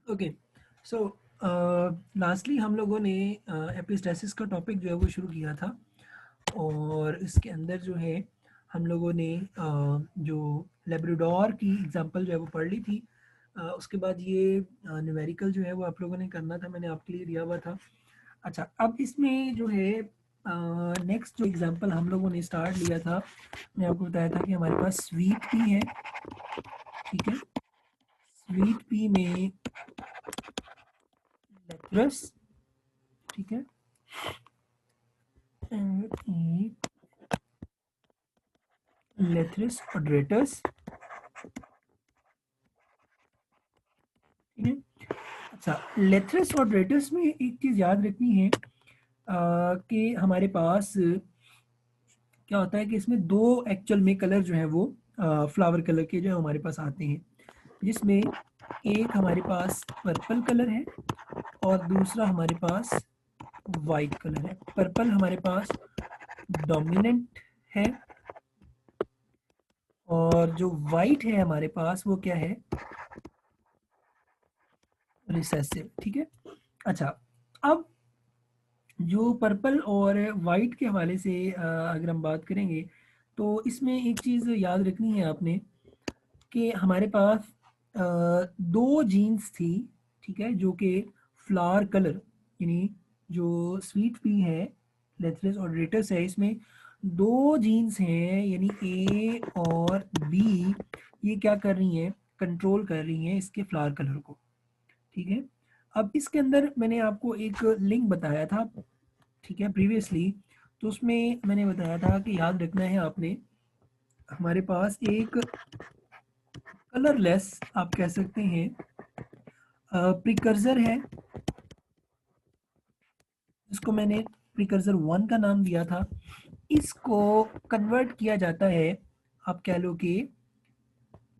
Okay. सो lastly हम लोगों ने एपिस्टेसिस का टॉपिक जो है वो शुरू किया था, और इसके अंदर जो है हम लोगों ने जो लेब्राडोर की एग्जांपल जो है वो पढ़ ली थी। उसके बाद ये न्यूमेरिकल जो है वो आप लोगों ने करना था, मैंने आपके लिए दिया हुआ था। अच्छा, अब इसमें जो है नेक्स्ट जो एग्जांपल हम लोगों ने स्टार्ट लिया था, मैं आपको बताया था कि हमारे पास स्वीट पी है। ठीक है, स्वीट पी में लेट्रस, ठीक है, लेथरिस ऑड्रेटस। ठीक है। अच्छा, लेथरिस ऑड्रेटस में एक चीज याद रखनी है कि हमारे पास क्या होता है कि इसमें दो एक्चुअल में कलर जो है वो फ्लावर कलर के जो है हमारे पास आते हैं, जिसमें एक हमारे पास पर्पल कलर है और दूसरा हमारे पास वाइट कलर है। पर्पल हमारे पास डोमिनेंट है और जो वाइट है हमारे पास वो क्या है, रिसेसिव। ठीक है। अच्छा, अब जो पर्पल और वाइट के हवाले से अगर हम बात करेंगे तो इसमें एक चीज़ याद रखनी है आपने कि हमारे पास दो जीन्स थी, ठीक है, जो कि फ्लावर कलर, यानी जो स्वीट पी है, लेथरस और रेटस है, इसमें दो जीन्स हैं, यानी ए और बी। ये क्या कर रही हैं, कंट्रोल कर रही हैं इसके फ्लावर कलर को। ठीक है। अब इसके अंदर मैंने आपको एक लिंक बताया था, ठीक है, प्रीवियसली। तो उसमें मैंने बताया था कि याद रखना है आपने, हमारे पास एक कलरलेस आप कह सकते हैं प्रिकर्सर है, जिसको मैंने प्रिकर्सर 1 का नाम दिया था। इसको कन्वर्ट किया जाता है, आप कह लो कि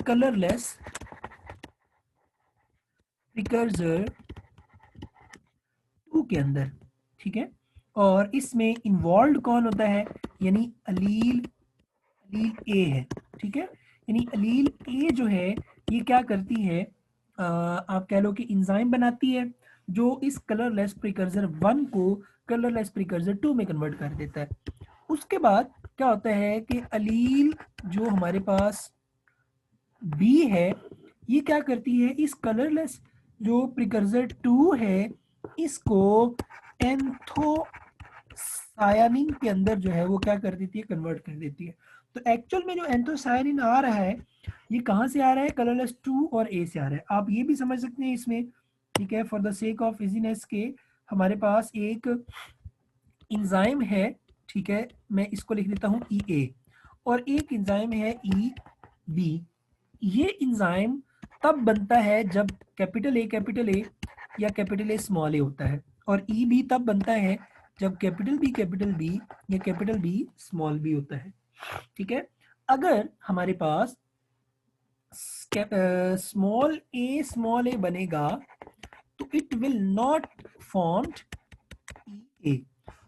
कलरलेस प्रिकर्सर 2 के अंदर। ठीक है। और इसमें इन्वॉल्व कौन होता है, यानी अलील, अलील ए है। ठीक है। यानी अलील ए जो है ये क्या करती है, आप कह लो कि इंजाइम बनाती है जो इस कलरलेस प्रिकर्सर 1 को कलरलेस प्रिकर्सर 2 में कन्वर्ट कर देता है। उसके बाद क्या होता है कि अलील जो हमारे पास बी है, ये क्या करती है, इस कलरलेस जो प्रिकर्सर 2 है इसको एंथोसायानिन के अंदर जो है वो क्या कर देती है, कन्वर्ट कर देती है। तो एक्चुअल में जो एंथोसायानिन आ रहा है ये कहाँ से आ रहा है, कलरलेस 2 और ए से आ रहा है। आप ये भी समझ सकते हैं इसमें, ठीक है, for the sake of easiness के हमारे पास एक इंजाइम है, ठीक है, मैं इसको लिख देता हूँ ई ए, और एक इंजाइम है ई बी। ये इंजाइम तब बनता है जब कैपिटल ए या कैपिटल ए स्मॉल ए होता है, और ई बी तब बनता है जब कैपिटल बी या कैपिटल बी स्मॉल बी होता है। ठीक है। अगर हमारे पास स्मॉल ए बनेगा तो इट विल नॉट फॉर्म्ड ई ए,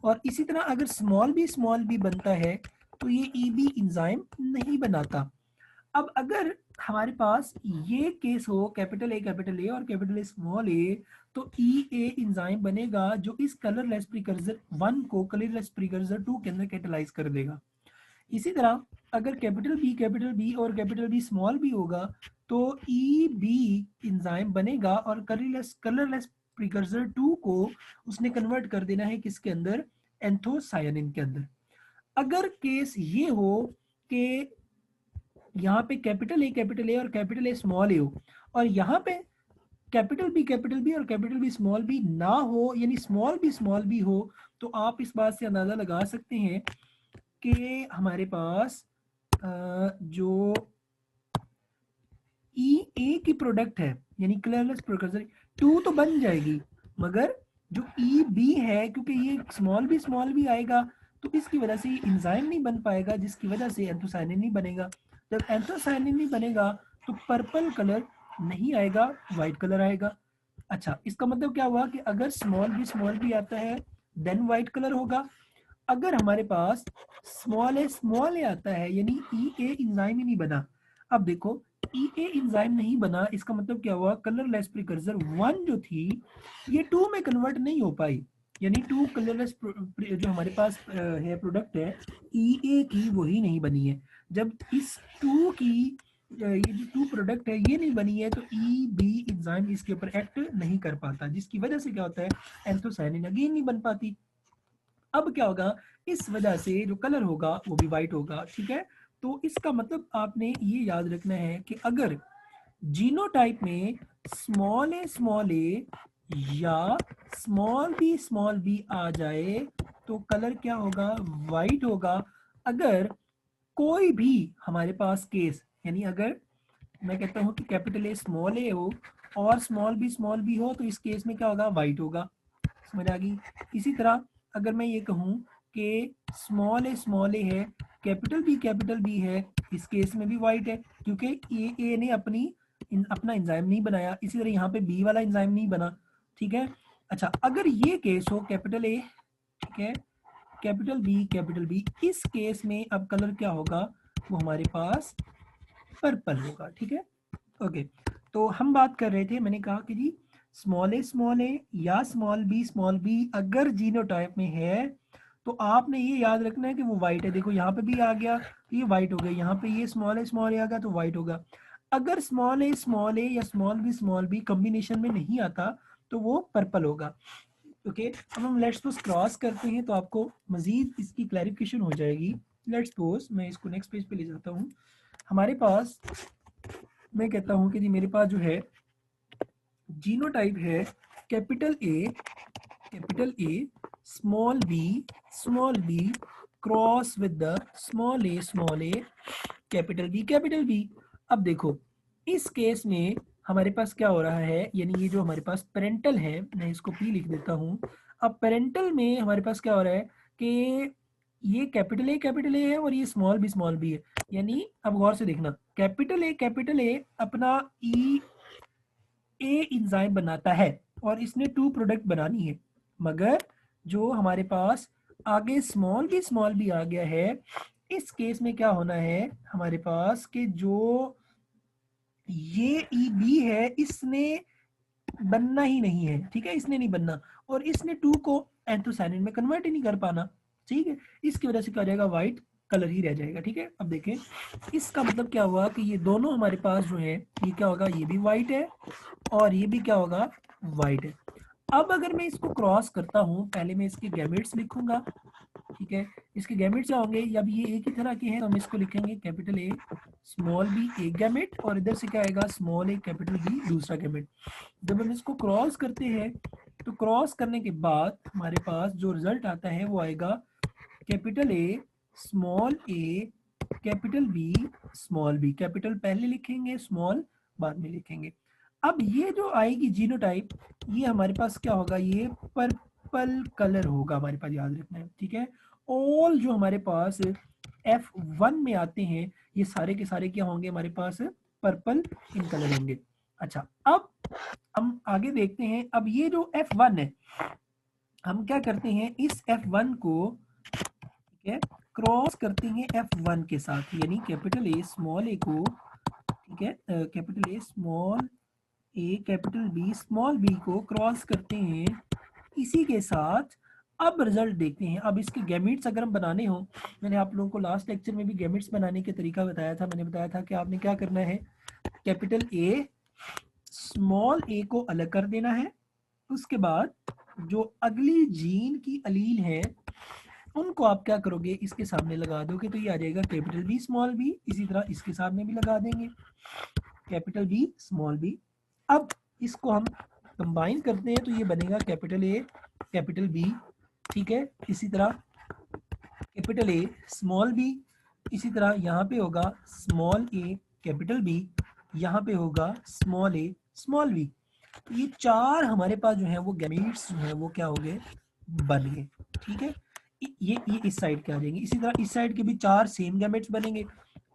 और इसी तरह अगर स्मॉल बी बनता है तो ये ई बी इंजाइम नहीं बनाता। अब अगर हमारे पास ये केस हो कैपिटल ए और कैपिटल ए स्मॉल ए, तो ई ए इंजाइम बनेगा जो इस कलरलेस प्रिकर्सर 1 को कलरलेस प्रिकर्सर 2 के अंदर कैटेलाइज कर देगा। इसी तरह अगर कैपिटल बी और कैपिटल बी स्मॉल बी होगा तो ई बी इंजाइम बनेगा और कलरलेस प्रिकर्सर 2 को उसने कन्वर्ट कर देना है किसके अंदर, एंथोसायनिन के अंदर। अगर केस ये हो कि यहाँ पे कैपिटल ए और कैपिटल ए स्मॉल ए हो, और यहाँ पे कैपिटल बी और कैपिटल बी स्मॉल बी ना हो, यानी स्मॉल बी हो, तो आप इस बात से अंदाजा लगा सकते हैं कि हमारे पास जो ई ए की प्रोडक्ट है, यानी कलरलेस प्रिकर्सर 2 तो बन जाएगी, मगर जो ई बी है, क्योंकि ये स्मॉल बी आएगा तो इसकी वजह से ये इंजाइम नहीं बन पाएगा, जिसकी वजह से एंथोसायनिन नहीं बनेगा। जब एंथोसायनिन नहीं बनेगा तो पर्पल कलर नहीं आएगा, व्हाइट कलर आएगा। अच्छा, इसका मतलब क्या हुआ कि अगर स्मॉल बी आता है देन व्हाइट कलर होगा। अगर हमारे पास स्मॉल ए आता है, यानी ई ए इंजाइम ही नहीं बना। अब देखो ए इंजाइम नहीं बना, इसका मतलब क्या हुआ, कलरलेस प्रिकर्सर 1 जो थी ये 2 में कन्वर्ट नहीं हो पाई, यानी 2 कलरलेस जो हमारे पास है प्रोडक्ट है ए की वही नहीं बनी है। जब इस 2 की ये जो 2 प्रोडक्ट है ये नहीं बनी है तो बी एंजाइम इसके ऊपर एक्ट नहीं कर पाता, जिसकी वजह से क्या होता है, एंथोसायनिन अगेन नहीं बन पाती। अब क्या होगा, इस वजह से जो कलर होगा वो भी वाइट होगा। ठीक है, तो इसका मतलब आपने ये याद रखना है कि अगर जीनोटाइप में स्मॉल ए या स्मॉल बी आ जाए तो कलर क्या होगा, वाइट होगा। अगर कोई भी हमारे पास केस, यानी अगर मैं कहता हूं कि कैपिटल ए हो और स्मॉल बी हो तो इस केस में क्या होगा, वाइट होगा। समझ आ गई। इसी तरह अगर मैं ये कहूं कि स्मॉल ए है, कैपिटल बी है, इस केस में भी वाइट है क्योंकि ए ने अपना एंजाइम नहीं बनाया। इसी तरह यहाँ पे बी वाला एंजाइम नहीं बना। ठीक है, अच्छा अगर ये केस हो कैपिटल ए, ठीक है, कैपिटल बी, इस केस में अब कलर क्या होगा, वो हमारे पास पर्पल होगा। ठीक है, ओके। तो हम बात कर रहे थे, मैंने कहा कि जी स्मॉल ए या स्मॉल बी अगर जीनोटाइप में है तो आपने ये याद रखना है कि वो वाइट है। देखो यहाँ पे भी आ गया तो ये वाइट हो गया, यहाँ पे ये स्मॉल ए आ गया तो वाइट होगा। अगर स्मॉल ए या स्मॉल बी कॉम्बिनेशन में नहीं आता तो वो पर्पल होगा। ओके, अब हम लेट्स सपोज क्रॉस करते हैं तो आपको मजीद इसकी क्लैरिफिकेशन हो जाएगी। लेट्स सपोज मैं इसको नेक्स्ट पेज पे ले जाता हूँ। हमारे पास, मैं कहता हूँ कि जी मेरे पास जो है जीनोटाइप है capital A small B cross with the small A capital B. अब देखो इस केस में हमारे पास क्या हो रहा है, यानी ये जो हमारे पास पेरेंटल है, मैं इसको पी लिख देता हूँ। अब पेरेंटल में हमारे पास क्या हो रहा है कि ये कैपिटल ए है और ये स्मॉल बी है। यानी अब गौर से देखना, कैपिटल ए अपना ए इंजाइम बनाता है और इसने 2 प्रोडक्ट बनानी है, मगर जो हमारे पास आगे स्मॉल बी आ गया है, इस केस में क्या होना है हमारे पास कि जो ये ई बी है इसने बनना ही नहीं है। ठीक है, इसने नहीं बनना और इसने 2 को एंथोसायनिन में कन्वर्ट ही नहीं कर पाना। ठीक है, इसकी वजह से क्या हो जाएगा, व्हाइट कलर ही रह जाएगा। ठीक है, अब देखें इसका मतलब क्या हुआ कि ये दोनों हमारे पास जो है ये क्या होगा, ये भी व्हाइट है और ये भी क्या होगा, वाइट है। अब अगर मैं इसको क्रॉस करता हूँ, पहले मैं इसके गैमेट्स लिखूंगा। ठीक है, इसके गैमेट्स क्या होंगे, जब ये एक ही तरह के हैं तो हम इसको लिखेंगे कैपिटल ए स्मॉल बी एक गैमेट और इधर से क्या आएगा, स्मॉल ए कैपिटल बी दूसरा गैमेट। जब हम इसको क्रॉस करते हैं तो क्रॉस करने के बाद हमारे पास जो रिजल्ट आता है वो आएगा capital A capital B small B. Capital पहले लिखेंगे, स्मॉल बाद में लिखेंगे। अब ये जो आएगी जीनोटाइप, ये हमारे पास क्या होगा, ये पर्पल कलर होगा हमारे पास, याद रखना है। ठीक है, ऑल जो हमारे पास F1 में आते हैं ये सारे के सारे क्या होंगे, हमारे पास पर्पल इन कलर होंगे। अच्छा, अब हम आगे देखते हैं। अब ये जो F1 है, हम क्या करते हैं, इस F1 को, ठीक है, क्रॉस करते हैं F1 के साथ, यानी कैपिटल ए स्मॉल ए को, ठीक है, capital A capital B small B को क्रॉस करते हैं इसी के साथ। अब रिजल्ट देखते हैं। अब इसके गैमेट्स अगर हम बनाने हो, मैंने आप लोगों को लास्ट लेक्चर में भी गैमेट्स बनाने के तरीका बताया था। मैंने बताया था कि आपने क्या करना है, कैपिटल ए स्मॉल ए को अलग कर देना है, उसके बाद जो अगली जीन की अलील है उनको आप क्या करोगे, इसके सामने लगा दोगे तो ये आ जाएगा कैपिटल बी स्मॉल बी। इसी तरह इसके सामने भी लगा देंगे कैपिटल बी स्मॉल बी। अब इसको हम कंबाइन करते हैं तो ये बनेगा कैपिटल ए कैपिटल बी। ठीक है, इसी तरह कैपिटल ए स्मॉल बी, इसी तरह यहाँ पे होगा स्मॉल ए कैपिटल बी, यहाँ पे होगा स्मॉल ए स्मॉल बी। ये 4 हमारे पास जो है वो गैमेट्स जो है वो क्या हो गए, बन गए। ठीक है, ये इस साइड के आ जाएंगे, इसी तरह इस साइड के भी 4 सेम गैमेट्स बनेंगे।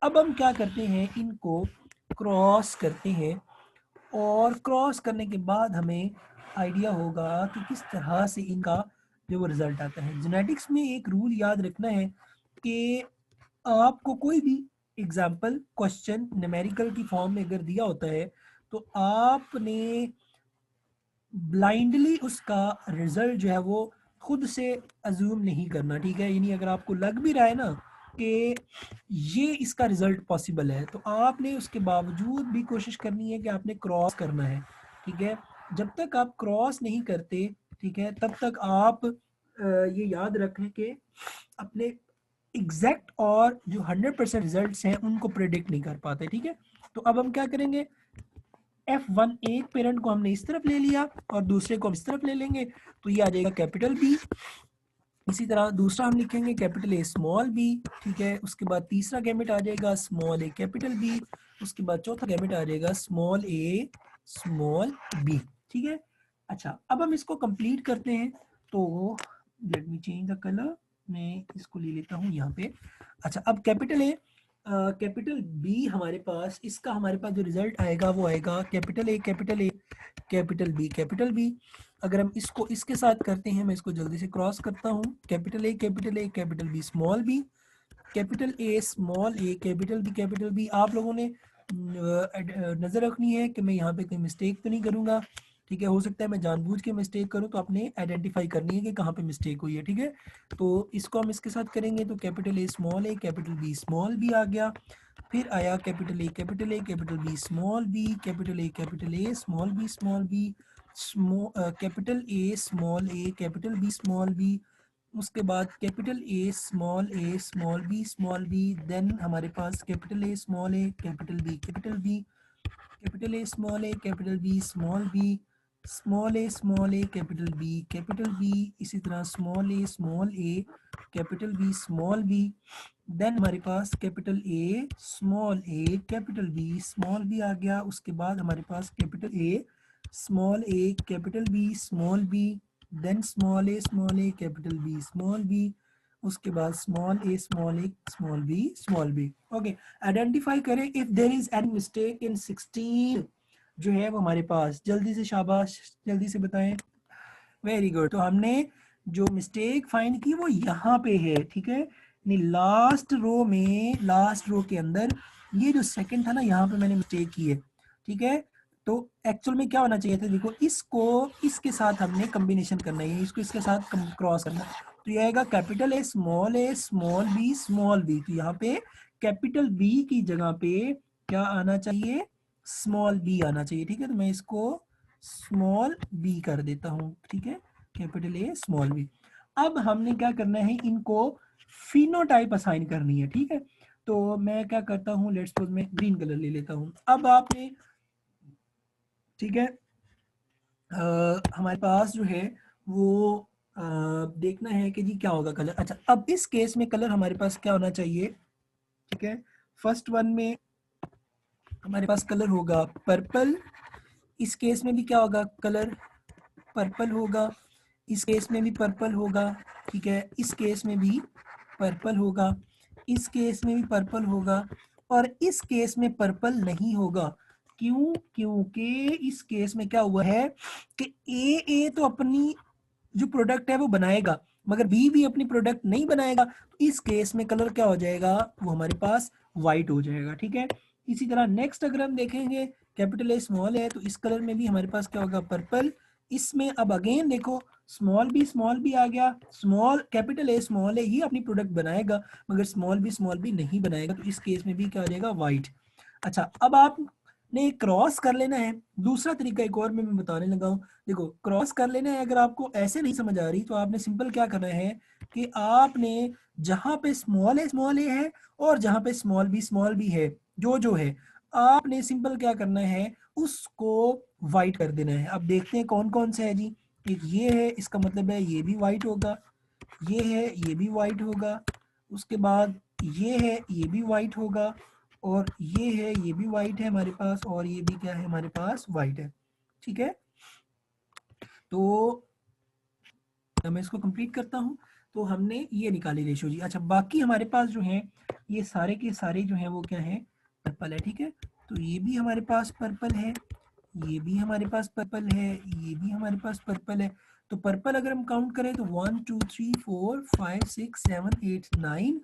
अब हम क्या करते हैं, इनको क्रॉस करते हैं और क्रॉस करने के बाद हमें आइडिया होगा कि किस तरह से इनका जो वो रिजल्ट आता है। जेनेटिक्स में एक रूल याद रखना है कि आपको कोई भी एग्जाम्पल क्वेश्चन न्यूमेरिकल की फॉर्म में अगर दिया होता है तो आपने ब्लाइंडली उसका रिजल्ट जो है वो खुद से अज्यूम नहीं करना, ठीक है। यानी अगर आपको लग भी रहा है ना कि ये इसका रिजल्ट पॉसिबल है, तो आपने उसके बावजूद भी कोशिश करनी है कि आपने क्रॉस करना है, ठीक है। जब तक आप क्रॉस नहीं करते, ठीक है, तब तक आप ये याद रखें कि अपने एग्जैक्ट और जो 100% रिजल्ट्स हैं उनको प्रेडिक्ट नहीं कर पाते, ठीक है। तो अब हम क्या करेंगे, F1 एक पेरेंट को हमने इस तरफ ले लिया और दूसरे को हम इस तरफ ले लेंगे, तो ये आ जाएगा कैपिटल बी। इसी तरह दूसरा हम लिखेंगे कैपिटल ए स्मॉल बी, ठीक है। उसके बाद तीसरा गैमेट आ जाएगा स्मॉल ए कैपिटल बी। उसके बाद चौथा गैमेट आ जाएगा स्मॉल ए स्मॉल बी, ठीक है। अच्छा, अब हम इसको कंप्लीट करते हैं। तो let me change the colour, मैं इसको ले लेता हूँ यहाँ पे। अच्छा, अब कैपिटल ए कैपिटल बी हमारे पास, इसका हमारे पास जो रिजल्ट आएगा वो आएगा capital A capital A capital B capital B. अगर हम इसको इसके साथ करते हैं, मैं इसको जल्दी से क्रॉस करता हूँ, capital A capital B small B, capital A small A capital B. आप लोगों ने नज़र रखनी है कि मैं यहाँ पे कोई मिस्टेक तो नहीं करूँगा, ठीक है। हो सकता है मैं जानबूझ के मिस्टेक करूँ, तो आपने आइडेंटिफाई करनी है कि कहाँ पे मिस्टेक हुई है, ठीक है। तो इसको हम इसके साथ करेंगे, तो capital A capital B small B आ गया। फिर आया capital A capital B small B, capital A small B capital A small A capital B small B. उसके बाद capital A small B, then हमारे पास capital A capital B capital A capital B small A capital B. इसी तरह small A capital B small B. Then हमारे पास capital A small B आ गया। उसके बाद हमारे पास capital A capital B small B, then small A capital B small B. उसके बाद small A small B. Okay, identify करें if there is any mistake in 16 जो है वो हमारे पास। जल्दी से शाबाश, जल्दी से बताएं। Very good. तो हमने जो मिस्टेक फाइंड की वो यहाँ पे है, ठीक है। लास्ट रो में, लास्ट रो के अंदर ये जो सेकंड था ना, यहाँ पे मैंने मिस्टेक की है, ठीक है। तो एक्चुअल में क्या होना चाहिए था, देखो इसको इसके साथ हमने कॉम्बिनेशन करना है, इसको इसके साथ क्रॉस करना है। तो ये आएगा कैपिटल ए स्मॉल बी। तो यहाँ पे कैपिटल बी की जगह पे क्या आना चाहिए, स्मॉल बी आना चाहिए, ठीक है। तो मैं इसको स्मॉल बी कर देता हूँ, ठीक है, कैपिटल ए स्मॉल बी। अब हमने क्या करना है, इनको फिनोटाइप असाइन करनी है, ठीक है। तो मैं क्या करता हूँ, लेट्स सपोज मैं ग्रीन कलर ले लेता हूँ। अब आपने, ठीक है, हमारे पास जो है वो देखना है कि जी क्या होगा कलर। अच्छा, अब इस केस में कलर हमारे पास क्या होना चाहिए, ठीक है। फर्स्ट वन में हमारे पास कलर होगा पर्पल, इस केस में भी क्या होगा, कलर पर्पल होगा। इस केस में भी पर्पल होगा, ठीक है। इस केस में भी पर्पल होगा, इस केस में भी पर्पल होगा, और इस केस में पर्पल नहीं होगा। क्यों? क्योंकि इस केस में क्या हुआ है कि ए तो अपनी जो प्रोडक्ट है वो बनाएगा, मगर बी भी अपनी प्रोडक्ट नहीं बनाएगा। तो इस केस में कलर क्या हो जाएगा, वो हमारे पास वाइट हो जाएगा, ठीक है। इसी तरह नेक्स्ट अगर हम देखेंगे, कैपिटल ए स्मॉल है, तो इस कलर में भी हमारे पास क्या होगा, पर्पल। इसमें अब अगेन देखो, स्मॉल बी आ गया। स्मॉल कैपिटल ए स्मॉल है, ये अपनी प्रोडक्ट बनाएगा, मगर स्मॉल बी नहीं बनाएगा। तो इस केस में भी क्या हो जाएगा, वाइट। अच्छा, अब आपने क्रॉस कर लेना है। दूसरा तरीका एक और मैं बताने लगा हूँ। देखो, क्रॉस कर लेना है, अगर आपको ऐसे नहीं समझ आ रही तो आपने सिंपल क्या करना है कि आपने जहां पे स्मॉल ए है और जहां पे स्मॉल बी है, जो है, आपने सिंपल क्या करना है, उसको वाइट कर देना है। अब देखते हैं कौन कौन से है जी। एक ये है, इसका मतलब है ये भी वाइट होगा, ये है, ये भी वाइट होगा। उसके बाद ये है, ये भी वाइट होगा, और ये है, ये भी वाइट है हमारे पास, और ये भी क्या है हमारे पास, वाइट है, ठीक है। तो मैं इसको कंप्लीट करता हूँ। तो हमने ये निकाली रेशो जी। अच्छा, बाकी हमारे पास जो है ये सारे के सारे जो है वो क्या है, पर्पल है, ठीक है। तो ये भी हमारे पास पर्पल है, ये भी हमारे पास पर्पल है, ये भी हमारे पास पर्पल है। तो पर्पल अगर हम काउंट करें तो 1 2 3 4 5 6 7 8 9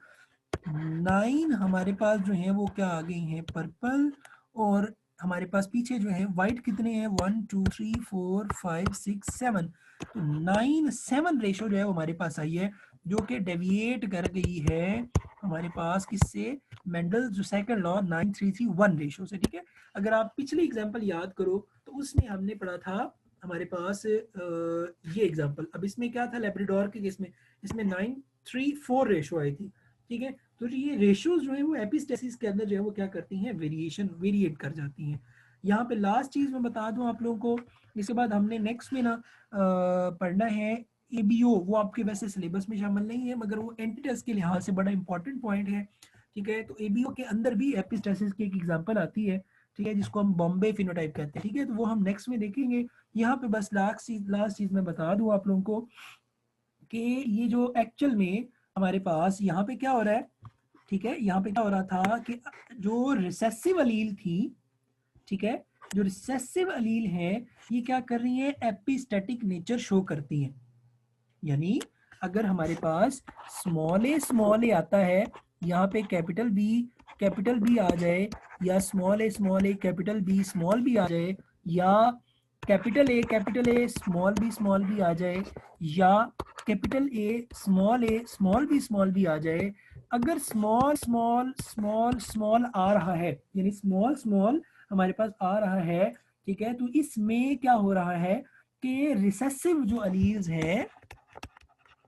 9 हमारे पास जो है वो क्या आ गई हैं, पर्पल, और हमारे पास पीछे जो है वाइट कितने हैं, 1 2 3 4 5 6 7, तो 9:7 रेशो जो है वो हमारे पास आई है, जो कि डेविएट कर गई है हमारे पास किससे, मेंडल जो सेकंड लॉ 9331 रेशो से, ठीक है। अगर आप पिछली एग्जांपल याद करो तो उसमें हमने पढ़ा था हमारे पास ये एग्जांपल, अब इसमें क्या था लेब्राडोर के केस में, इसमें 9:3:4 रेशो आई थी, ठीक है। तो ये रेशियोज जो है वो एपिस्टेसिस के अंदर जो है वो क्या करती हैं, वेरिएट कर जाती हैं। यहाँ पे लास्ट चीज मैं बता दूं आप लोगों को, इसके बाद हमने नेक्स्ट में ना पढ़ना है एबीओ, वो आपके वैसे सिलेबस में शामिल नहीं है मगर वो एंटीटेस्ट के लिहाज से बड़ा इंपॉर्टेंट पॉइंट है, ठीक है। तो एबीओ के अंदर भी एपिस्टेसिस की एक एग्जांपल आती है, ठीक है, जिसको हम बॉम्बे फिनोटाइप कहते हैं, ठीक है। तो वो हम नेक्स्ट में देखेंगे। यहाँ पे बस लास्ट चीज मैं बता दूं आप लोगों को कि ये जो एक्चुअल में हमारे पास यहाँ पे क्या हो रहा है, ठीक है, यहाँ पे क्या हो रहा था कि जो रिसेसिव अलील थी, ठीक है, जो रिसेसिव अलील है ये क्या कर रही है, एपिस्टेटिक नेचर शो करती है। यानी अगर हमारे पास स्मॉल ए आता है, यहाँ पे कैपिटल बी आ जाए, या small A capital B small B आ जाए, या कैपिटल ए स्मॉल बी आ जाए, या कैपिटल ए स्मॉल बी आ जाए, अगर स्मॉल आ रहा है, यानी स्मॉल हमारे पास आ रहा है, ठीक है, तो इसमें क्या हो रहा है कि रिसेसिव जो अलील्स हैं,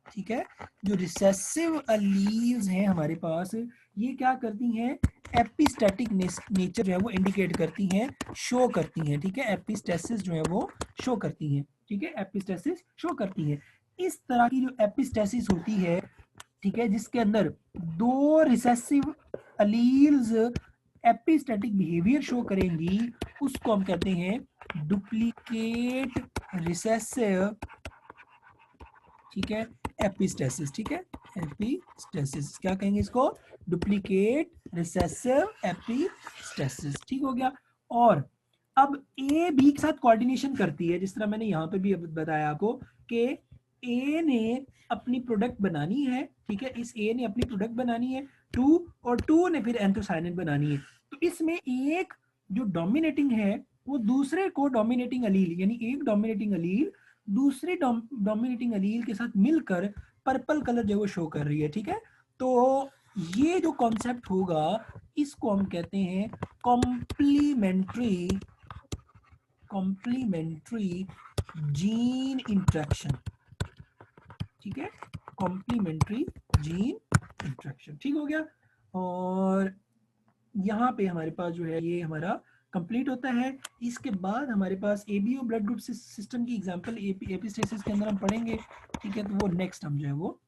ठीक है, जो रिसेसिव अलील्स हैं हमारे पास, ये क्या करती हैं, एपिस्टैटिक नेचर जो है वो इंडिकेट करती हैं, शो करती हैं, ठीक है, एपिस्टेसिस जो है वो शो करती हैं, ठीक है, एपिस्टेसिस शो करती हैं। इस तरह की जो एपिस्टेसिस होती है, ठीक है, जिसके अंदर दो recessive alleles epistatic behaviour show करेंगी, उसको हम कहते हैं डुप्लीकेट रिसेसिव, ठीक है, एपिस्टेसिस, ठीक है, एपिस्टेसिस क्या कहेंगे इसको, डुप्लीकेट रिसेसिव एपिस्टेसिस, ठीक हो गया। और अब ए बी के साथ कोऑर्डिनेशन करती है, जिस तरह मैंने यहाँ पे भी बताया आपको कि ए ने अपनी प्रोडक्ट बनानी है, ठीक है, इस ए ने अपनी प्रोडक्ट बनानी है 2, और 2 ने फिर एंथोसायनिन बनानी है। तो इसमें एक जो डोमिनेटिंग है वो दूसरे को डोमिनेटिंग अलील, यानी एक डोमिनेटिंग अलील दूसरे डोमिनेटिंग अलील के साथ मिलकर पर्पल कलर जो वो शो कर रही है, ठीक है। तो ये जो कॉन्सेप्ट होगा इसको हम कहते हैं कॉम्प्लीमेंट्री जीन इंट्रैक्शन, ठीक है, कॉम्प्लीमेंट्री जीन इंट्रैक्शन, ठीक हो गया। और यहाँ पे हमारे पास जो है ये हमारा कंप्लीट होता है। इसके बाद हमारे पास एबीओ ब्लड ग्रुप सिस्टम की एग्जांपल एपिस्टेसिस के अंदर हम पढ़ेंगे, ठीक है, तो वो नेक्स्ट हम जो है वो